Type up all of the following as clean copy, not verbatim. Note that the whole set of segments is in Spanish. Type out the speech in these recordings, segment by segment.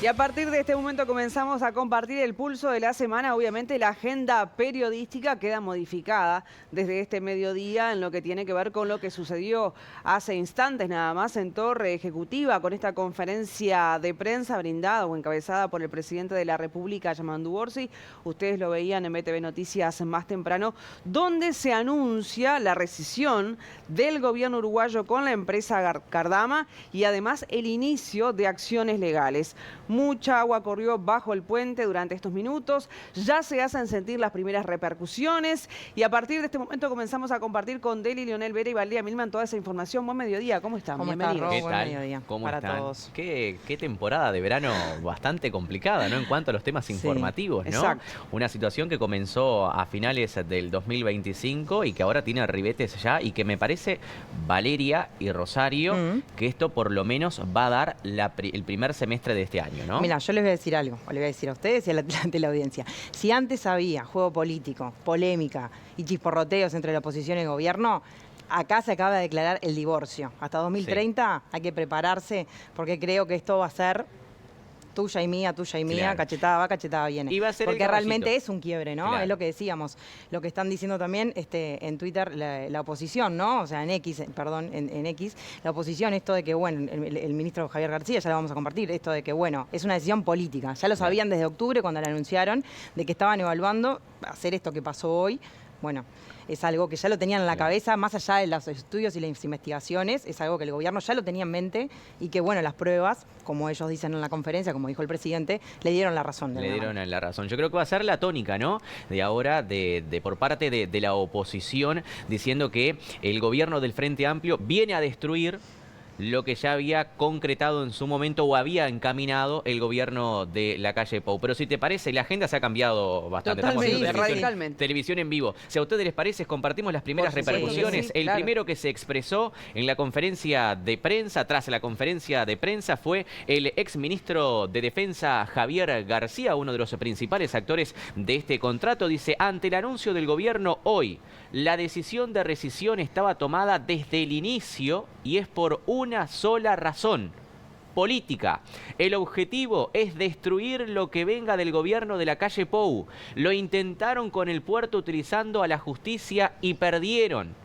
Y a partir de este momento comenzamos a compartir el pulso de la semana. Obviamente la agenda periodística queda modificada desde este mediodía en lo que tiene que ver con lo que sucedió hace instantes nada más en Torre Ejecutiva con esta conferencia de prensa brindada o encabezada por el presidente de la República, Yamandu Orsi. Ustedes lo veían en BTV Noticias más temprano, donde se anuncia la rescisión del gobierno uruguayo con la empresa Cardama y además el inicio de acciones legales. Mucha agua corrió bajo el puente durante estos minutos, ya se hacen sentir las primeras repercusiones y a partir de este momento comenzamos a compartir con Deli, Leonel Vera y Valdía Milman toda esa información. Buen mediodía, ¿cómo están? Bienvenidos. ¿Qué Buen tal? mediodía ¿Cómo para están? todos. Qué temporada de verano bastante complicada, ¿no? En cuanto a los temas informativos, ¿no? Exacto. Una situación que comenzó a finales del 2025 y que ahora tiene ribetes ya y que me parece, Valeria y Rosario, que esto por lo menos va a dar el primer semestre de este año, ¿no? Mira, yo les voy a decir algo, o les voy a decir a ustedes y a la teleaudiencia. Si antes había juego político, polémica y chisporroteos entre la oposición y el gobierno, acá se acaba de declarar el divorcio. Hasta 2030 hay que prepararse porque creo que esto va a ser tuya y mía, Claro. cachetada va, cachetada viene. Y va a ser porque el realmente caballito. es un quiebre, ¿no? Claro. Es lo que decíamos. Lo que están diciendo también en Twitter la oposición, ¿no? O sea, en X, perdón, en X, la oposición, esto de que, bueno, el ministro Javier García, ya lo vamos a compartir, esto de que, bueno, es una decisión política. Ya lo sabían desde octubre cuando le anunciaron de que estaban evaluando hacer esto que pasó hoy. Bueno, es algo que ya lo tenían en la cabeza, más allá de los estudios y las investigaciones, es algo que el gobierno ya lo tenía en mente y que, bueno, las pruebas, como ellos dicen en la conferencia, como dijo el presidente, le dieron la razón. Le dieron la razón. Yo creo que va a ser la tónica, ¿no? De ahora, por parte de la oposición, diciendo que el gobierno del Frente Amplio viene a destruir lo que ya había concretado en su momento o había encaminado el gobierno de la calle Pou. Pero si te parece, la agenda se ha cambiado bastante. Totalmente, Estamos viendo radicalmente. televisión en vivo. Si a ustedes les parece, compartimos las primeras Por supuesto repercusiones. que sí, El claro. primero que se expresó en la conferencia de prensa, tras la conferencia de prensa, fue el exministro de Defensa, Javier García, uno de los principales actores de este contrato. Dice, ante el anuncio del gobierno hoy, la decisión de rescisión estaba tomada desde el inicio y es por una sola razón: política. El objetivo es destruir lo que venga del gobierno de la calle Pou. Lo intentaron con el puerto utilizando a la justicia y perdieron.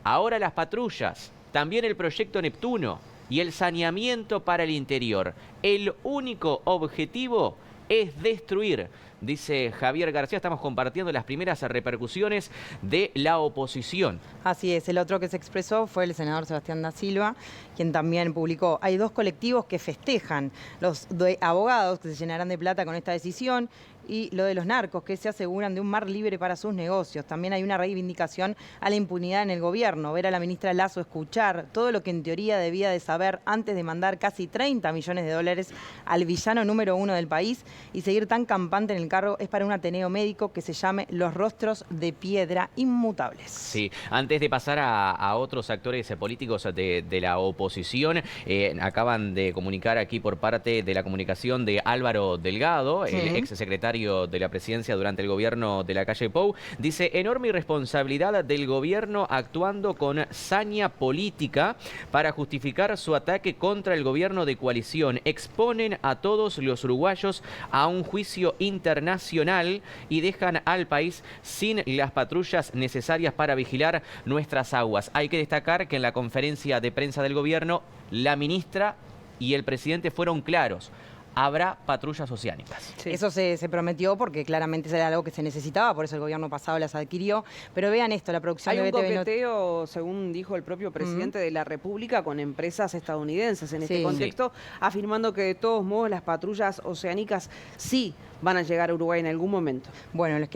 Ahora las patrullas, también el proyecto Neptuno y el saneamiento para el interior. El único objetivo es destruir, dice Javier García. Estamos compartiendo las primeras repercusiones de la oposición. Así es, el otro que se expresó fue el senador Sebastián da Silva, quien también publicó, hay dos colectivos que festejan, los abogados que se llenarán de plata con esta decisión y lo de los narcos que se aseguran de un mar libre para sus negocios. También hay una reivindicación a la impunidad en el gobierno, ver a la ministra Lasso escuchar todo lo que en teoría debía de saber antes de mandar casi 30 millones de dólares al villano número 1 del país y seguir tan campante en el cargo es para un ateneo médico que se llame Los Rostros de Piedra Inmutables. Sí, antes de pasar a otros actores políticos de la oposición, acaban de comunicar aquí por parte de la comunicación de Álvaro Delgado, el exsecretario de la presidencia durante el gobierno de la calle Pou. Dice, enorme irresponsabilidad del gobierno actuando con saña política para justificar su ataque contra el gobierno de coalición. Exponen a todos los uruguayos a un juicio internacional y dejan al país sin las patrullas necesarias para vigilar nuestras aguas. Hay que destacar que en la conferencia de prensa del gobierno, la ministra y el presidente fueron claros: habrá patrullas oceánicas. Sí. Eso se prometió porque claramente era algo que se necesitaba, por eso el gobierno pasado las adquirió. Pero vean esto, la producción Hay de un BTV coqueteo, según dijo el propio presidente de la República, con empresas estadounidenses en este Sí. contexto, afirmando que de todos modos las patrullas oceánicas sí van a llegar a Uruguay en algún momento. Bueno, les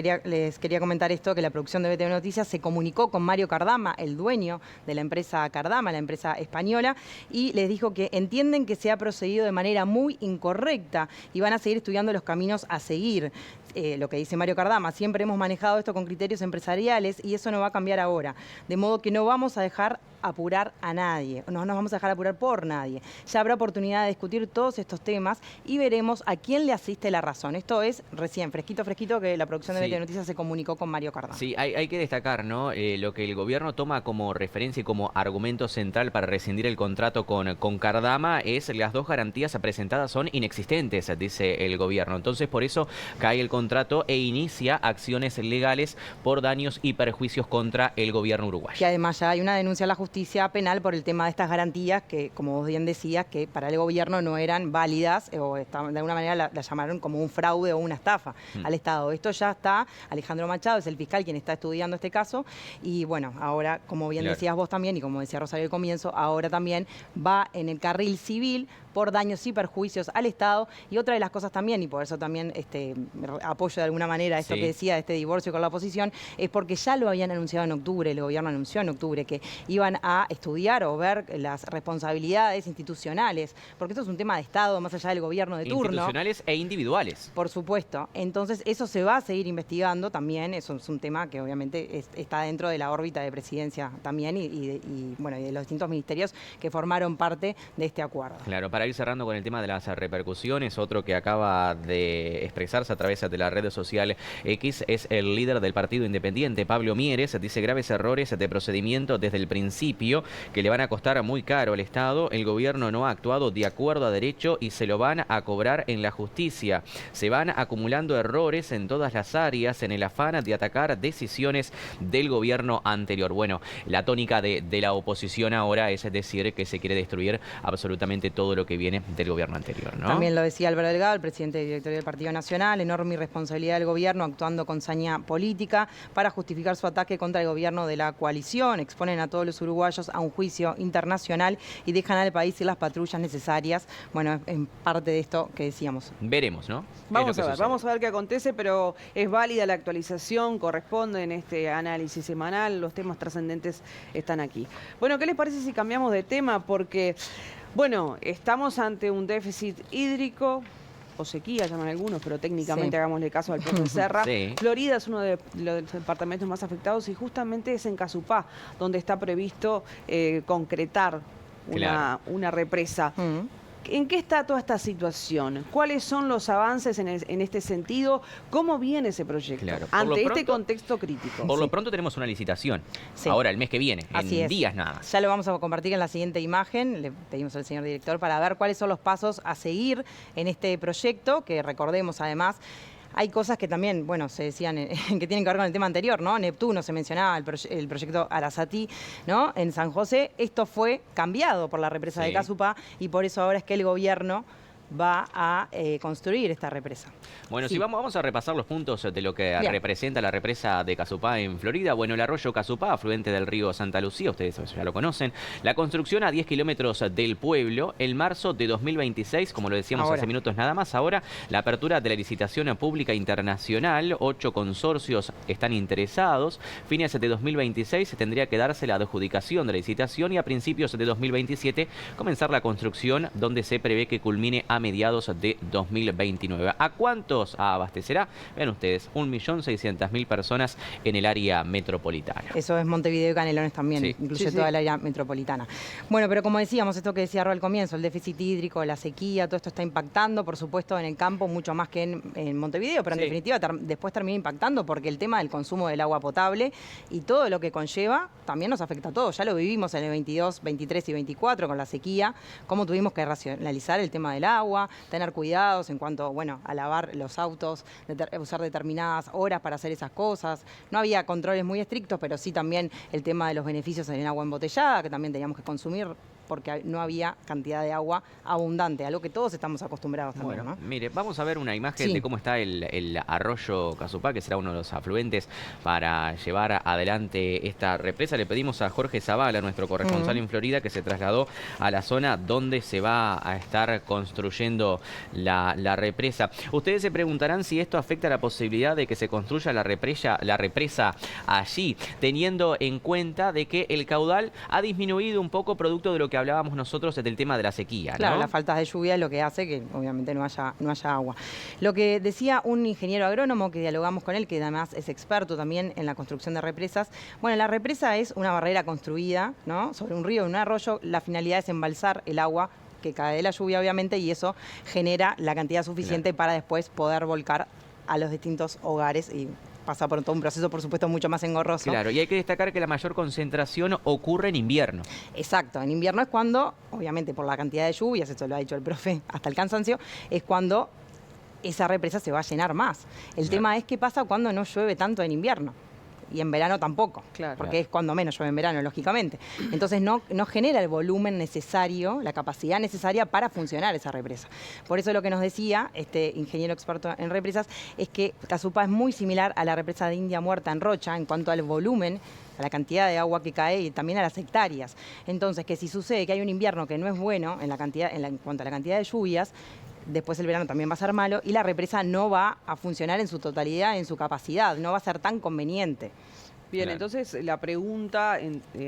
quería comentar esto, que la producción de BTV Noticias se comunicó con Mario Cardama, el dueño de la empresa Cardama, la empresa española, y les dijo que entienden que se ha procedido de manera muy incorrecta y van a seguir estudiando los caminos a seguir. lo que dice Mario Cardama, siempre hemos manejado esto con criterios empresariales y eso no va a cambiar ahora. De modo que no vamos a dejar apurar a nadie, no nos vamos a dejar apurar por nadie. Ya habrá oportunidad de discutir todos estos temas y veremos a quién le asiste la razón. Esto es recién, fresquito, que la producción de BT Noticias se comunicó con Mario Cardama. Sí, hay que destacar, ¿no? Lo que el gobierno toma como referencia y como argumento central para rescindir el contrato con Cardama es las dos garantías presentadas son inexistentes, dice el gobierno. Entonces, por eso cae el contrato e inicia acciones legales por daños y perjuicios contra el gobierno uruguayo. Que además ya hay una denuncia a la justicia penal por el tema de estas garantías que, como vos bien decías, que para el gobierno no eran válidas o de alguna manera la llamaron como un fraude o una estafa al Estado. Esto ya está, Alejandro Machado es el fiscal quien está estudiando este caso y bueno, ahora, como bien decías vos también y como decía Rosario al comienzo, ahora también va en el carril civil por daños y perjuicios al Estado. Y otra de las cosas también, y por eso también apoyo de alguna manera esto que decía de este divorcio con la oposición, es porque ya lo habían anunciado en octubre, el gobierno anunció en octubre que iban a estudiar o ver las responsabilidades institucionales, porque esto es un tema de Estado, más allá del gobierno de turno. Institucionales e individuales. Por supuesto. Entonces, eso se va a seguir investigando también, eso es un tema que obviamente está dentro de la órbita de presidencia también y bueno, y de los distintos ministerios que formaron parte de este acuerdo. Claro, para ir cerrando con el tema de las repercusiones, otro que acaba de expresarse a través de la red social X es el líder del Partido Independiente, Pablo Mieres. Dice graves errores de procedimiento desde el principio que le van a costar muy caro al Estado. El gobierno no ha actuado de acuerdo a derecho y se lo van a cobrar en la justicia. Se van acumulando errores en todas las áreas en el afán de atacar decisiones del gobierno anterior. Bueno, la tónica de la oposición ahora es decir que se quiere destruir absolutamente todo lo que viene del gobierno anterior, ¿no? También lo decía Álvaro Delgado, el presidente y director del Partido Nacional, enorme irresponsabilidad del gobierno actuando con saña política para justificar su ataque contra el gobierno de la coalición. Exponen a todos los uruguayos a un juicio internacional y dejan al país sin las patrullas necesarias. Bueno, en parte de esto que decíamos. Veremos, ¿no? Vamos a ver qué acontece, pero es válida la actualización, corresponde en este análisis semanal, los temas trascendentes están aquí. Bueno, ¿qué les parece si cambiamos de tema? Porque, bueno, estamos ante un déficit hídrico, o sequía llaman algunos, pero técnicamente hagámosle caso al profe Serra. Florida es uno de los departamentos más afectados y justamente es en Casupá, donde está previsto concretar una represa. ¿En qué está toda esta situación? ¿Cuáles son los avances en este sentido? ¿Cómo viene ese proyecto ante este contexto crítico? Por lo pronto tenemos una licitación, ahora el mes que viene, en días nada más. Ya lo vamos a compartir en la siguiente imagen, le pedimos al señor director para ver cuáles son los pasos a seguir en este proyecto, que recordemos además, hay cosas que también, bueno, se decían que tienen que ver con el tema anterior, ¿no? Neptuno se mencionaba, el proyecto Arasatí, ¿no? En San José, esto fue cambiado por la represa de Casupá y por eso ahora es que el gobierno va a construir esta represa. Bueno, si vamos a repasar los puntos de lo que representa la represa de Casupá en Florida. Bueno, el arroyo Casupá, afluente del río Santa Lucía, ustedes ya lo conocen. La construcción a 10 kilómetros del pueblo, el marzo de 2026, como lo decíamos hace minutos nada más. Ahora, la apertura de la licitación pública internacional, 8 consorcios están interesados. Fines de 2026 tendría que darse la adjudicación de la licitación y a principios de 2027 comenzar la construcción, donde se prevé que culmine a mediados de 2029. ¿A cuántos abastecerá? Vean ustedes, 1.600.000 personas en el área metropolitana. Eso es Montevideo y Canelones también, incluye toda el área metropolitana. Bueno, pero como decíamos, esto que decía Ro al comienzo, el déficit hídrico, la sequía, todo esto está impactando, por supuesto, en el campo mucho más que en Montevideo, pero en definitiva después termina impactando porque el tema del consumo del agua potable y todo lo que conlleva también nos afecta a todos. Ya lo vivimos en el 22, 23 y 24 con la sequía, cómo tuvimos que racionalizar el tema del agua, tener cuidados en cuanto, bueno, a lavar los autos, usar determinadas horas para hacer esas cosas. No había controles muy estrictos, pero sí también el tema de los beneficios en el agua embotellada, que también teníamos que consumir porque no había cantidad de agua abundante, a lo que todos estamos acostumbrados también, ¿no? Mire, vamos a ver una imagen de cómo está el arroyo Casupá, que será uno de los afluentes para llevar adelante esta represa. Le pedimos a Jorge Zavala, nuestro corresponsal en Florida, que se trasladó a la zona donde se va a estar construyendo la represa. Ustedes se preguntarán si esto afecta la posibilidad de que se construya la represa allí, teniendo en cuenta de que el caudal ha disminuido un poco producto de lo que hablábamos nosotros del tema de la sequía, Claro, ¿no? la falta de lluvia es lo que hace que obviamente no haya agua. Lo que decía un ingeniero agrónomo que dialogamos con él, que además es experto también en la construcción de represas, bueno, la represa es una barrera construida, ¿no?, sobre un río, un arroyo. La finalidad es embalsar el agua que cae de la lluvia, obviamente, y eso genera la cantidad suficiente para después poder volcar a los distintos hogares y pasa por todo un proceso, por supuesto, mucho más engorroso. Claro, y hay que destacar que la mayor concentración ocurre en invierno. Exacto, en invierno es cuando, obviamente por la cantidad de lluvias, esto lo ha dicho el profe hasta el cansancio, es cuando esa represa se va a llenar más. El tema es qué pasa cuando no llueve tanto en invierno. Y en verano tampoco, Claro. porque es cuando menos llueve en verano, lógicamente. Entonces no genera el volumen necesario, la capacidad necesaria para funcionar esa represa. Por eso lo que nos decía este ingeniero experto en represas es que Casupá es muy similar a la represa de India Muerta en Rocha en cuanto al volumen, a la cantidad de agua que cae y también a las hectáreas. Entonces, que si sucede que hay un invierno que no es bueno en cuanto a la cantidad de lluvias, después el verano también va a ser malo y la represa no va a funcionar en su totalidad, en su capacidad, no va a ser tan conveniente. Bien, Claro. entonces la pregunta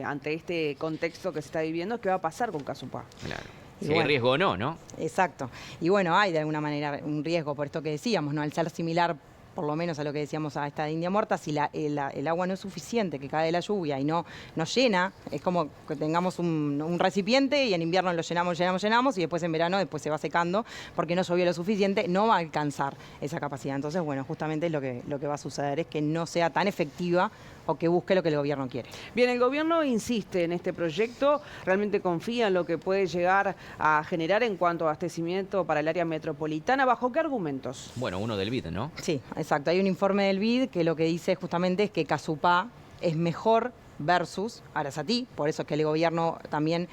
ante este contexto que se está viviendo es qué va a pasar con Casupá. Claro. Y Si hay bueno. riesgo o no, ¿no? Exacto. Y bueno, hay de alguna manera un riesgo por esto que decíamos, ¿no? Al ser similar, por lo menos a lo que decíamos a esta de India Muerta, si el agua no es suficiente, que cae de la lluvia y no llena, es como que tengamos un recipiente y en invierno lo llenamos y después en verano se va secando porque no llovió lo suficiente, no va a alcanzar esa capacidad. Entonces, bueno, justamente lo que va a suceder es que no sea tan efectiva o que busque lo que el gobierno quiere. Bien, el gobierno insiste en este proyecto, realmente confía en lo que puede llegar a generar en cuanto a abastecimiento para el área metropolitana. ¿Bajo qué argumentos? Bueno, uno del BID, ¿no? Sí, exacto. Hay un informe del BID que lo que dice justamente es que Casupá es mejor versus Arasatí, por eso es que el gobierno también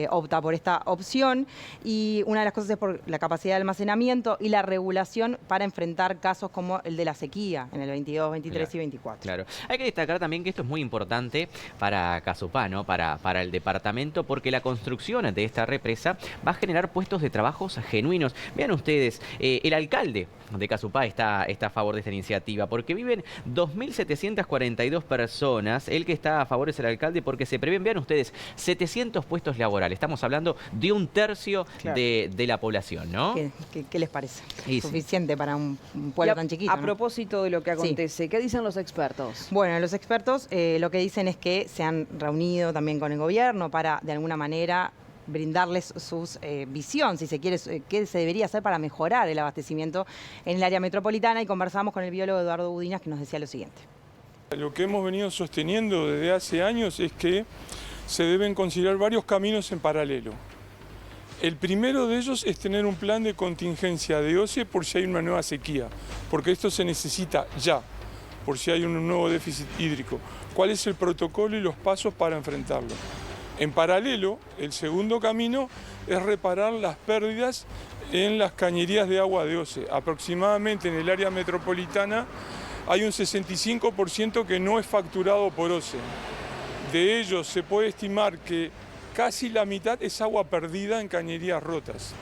opta por esta opción, y una de las cosas es por la capacidad de almacenamiento y la regulación para enfrentar casos como el de la sequía en el 22, 23 y 24. Claro. Hay que destacar también que esto es muy importante para Casupá, ¿no? Para el departamento, porque la construcción de esta represa va a generar puestos de trabajos genuinos. Vean ustedes, el alcalde de Casupá está a favor de esta iniciativa, porque viven 2.742 personas. El que está a favor es el alcalde porque se prevén, vean ustedes, 700 puestos laborales. Estamos hablando de un tercio Claro. de la población, ¿no? ¿Qué les parece? Y sí. Suficiente para un pueblo tan chiquito, A ¿no? propósito de lo que acontece, ¿qué dicen los expertos? Bueno, los expertos lo que dicen es que se han reunido también con el gobierno para, de alguna manera, brindarles sus visión, si se quiere, qué se debería hacer para mejorar el abastecimiento en el área metropolitana, y conversamos con el biólogo Eduardo Budinas, que nos decía lo siguiente. Lo que hemos venido sosteniendo desde hace años es que se deben considerar varios caminos en paralelo. El primero de ellos es tener un plan de contingencia de OCE por si hay una nueva sequía, porque esto se necesita ya, por si hay un nuevo déficit hídrico. ¿Cuál es el protocolo y los pasos para enfrentarlo? En paralelo, el segundo camino es reparar las pérdidas en las cañerías de agua de OCE. Aproximadamente en el área metropolitana hay un 65% que no es facturado por OCE. De ellos se puede estimar que casi la mitad es agua perdida en cañerías rotas.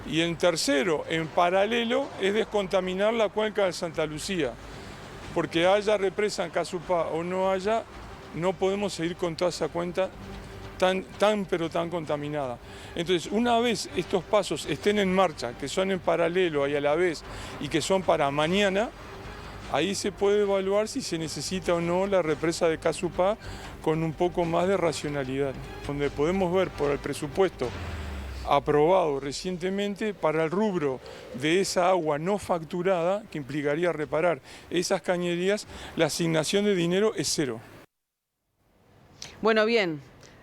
Y en tercero, en paralelo, es descontaminar la cuenca de Santa Lucía. Porque haya represa en Casupá o no haya, no podemos seguir con toda esa cuenta pero tan contaminada. Entonces, una vez estos pasos estén en marcha, que son en paralelo y a la vez, y que son para mañana, ahí se puede evaluar si se necesita o no la represa de Casupá con un poco más de racionalidad, donde podemos ver por el presupuesto aprobado recientemente para el rubro de esa agua no facturada, que implicaría reparar esas cañerías, la asignación de dinero es cero. Bueno, bien,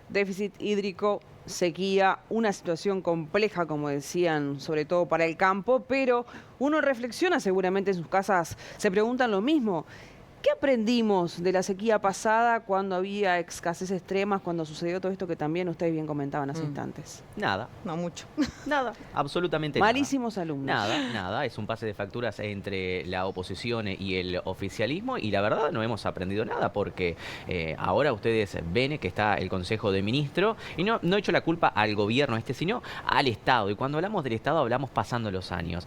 déficit hídrico, sequía, una situación compleja, como decían, sobre todo para el campo, pero uno reflexiona seguramente en sus casas, se preguntan lo mismo. ¿Qué aprendimos de la sequía pasada cuando había escasez extremas, cuando sucedió todo esto que también ustedes bien comentaban hace instantes? Nada, No mucho. Nada. absolutamente nada. Malísimos alumnos. Nada, es un pase de facturas entre la oposición y el oficialismo, y la verdad no hemos aprendido nada, porque ahora ustedes ven que está el Consejo de Ministros, y no he hecho la culpa al gobierno sino al Estado, y cuando hablamos del Estado hablamos pasando los años.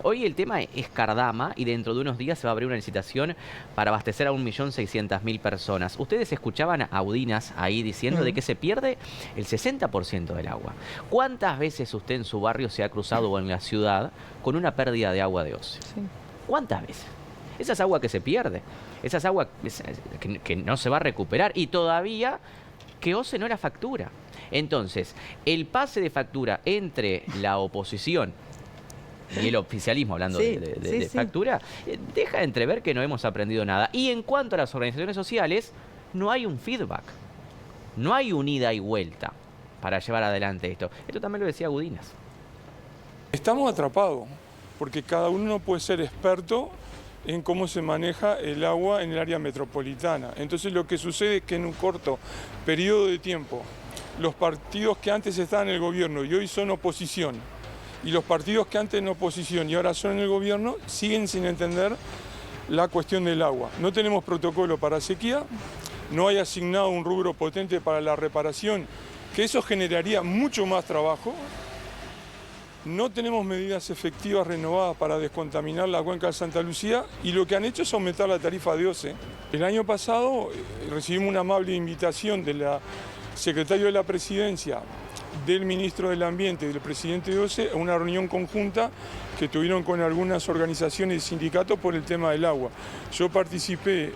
Hoy el tema es Cardama, y dentro de unos días se va a abrir una licitación para para abastecer a 1.600.000 personas. Ustedes escuchaban a Udinas ahí diciendo de que se pierde el 60% del agua. ¿Cuántas veces usted en su barrio se ha cruzado o en la ciudad con una pérdida de agua de OCE? Sí. ¿Cuántas veces? Esa es agua que se pierde. Esa es agua que no se va a recuperar. Y todavía que OCE no la factura. Entonces, el pase de factura entre la oposición y el oficialismo, hablando de factura, deja entrever que no hemos aprendido nada. Y en cuanto a las organizaciones sociales, no hay un feedback. No hay un ida y vuelta para llevar adelante esto. Esto también lo decía Gudinas. Estamos atrapados, porque cada uno puede ser experto en cómo se maneja el agua en el área metropolitana. Entonces lo que sucede es que en un corto periodo de tiempo, los partidos que antes estaban en el gobierno y hoy son oposición, y los partidos que antes en oposición y ahora son en el gobierno, siguen sin entender la cuestión del agua. No tenemos protocolo para sequía, no hay asignado un rubro potente para la reparación, que eso generaría mucho más trabajo. No tenemos medidas efectivas renovadas para descontaminar la cuenca de Santa Lucía y lo que han hecho es aumentar la tarifa de OCE. El año pasado recibimos una amable invitación de la secretaria de la Presidencia, del ministro del Ambiente y del presidente de OCE a una reunión conjunta que tuvieron con algunas organizaciones y sindicatos por el tema del agua. Yo participé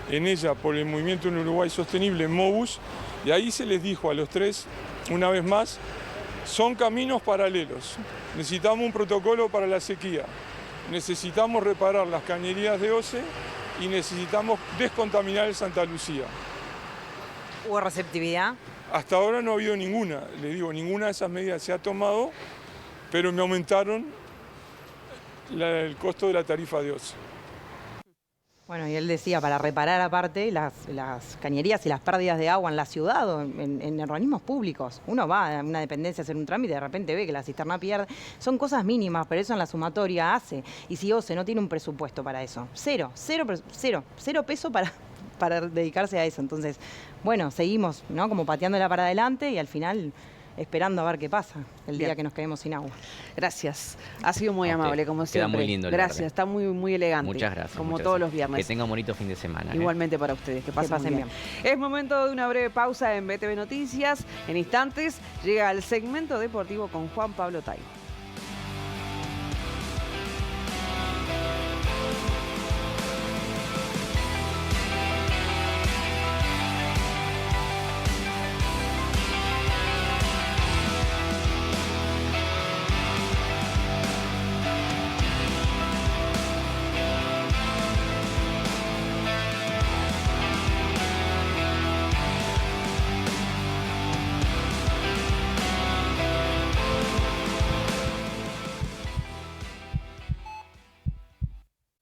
en ella por el Movimiento en Uruguay Sostenible, MOVUS, y ahí se les dijo a los tres, una vez más, son caminos paralelos. Necesitamos un protocolo para la sequía, necesitamos reparar las cañerías de OCE y necesitamos descontaminar el Santa Lucía. ¿Hubo receptividad? Hasta ahora no ha habido ninguna, les digo, ninguna de esas medidas se ha tomado, pero me aumentaron el costo de la tarifa de OCE. Bueno, y él decía, para reparar aparte las cañerías y las pérdidas de agua en la ciudad o en organismos públicos. Uno va a una dependencia a hacer un trámite y de repente ve que la cisterna pierde. Son cosas mínimas, pero eso en la sumatoria hace. Y si OCE no tiene un presupuesto para eso, cero peso para dedicarse a eso. Entonces, bueno, seguimos, ¿no? Como pateándola para adelante y al final esperando a ver qué pasa el día que nos quedemos sin agua. Gracias. Ha sido muy amable, como siempre. Queda muy lindo. Gracias, está muy elegante. Muchas gracias. Como todos los viernes. Que tenga un bonito fin de semana. Igualmente para ustedes, que pasen bien. Es momento de una breve pausa en BTV Noticias. En instantes llega el segmento deportivo con Juan Pablo Tai.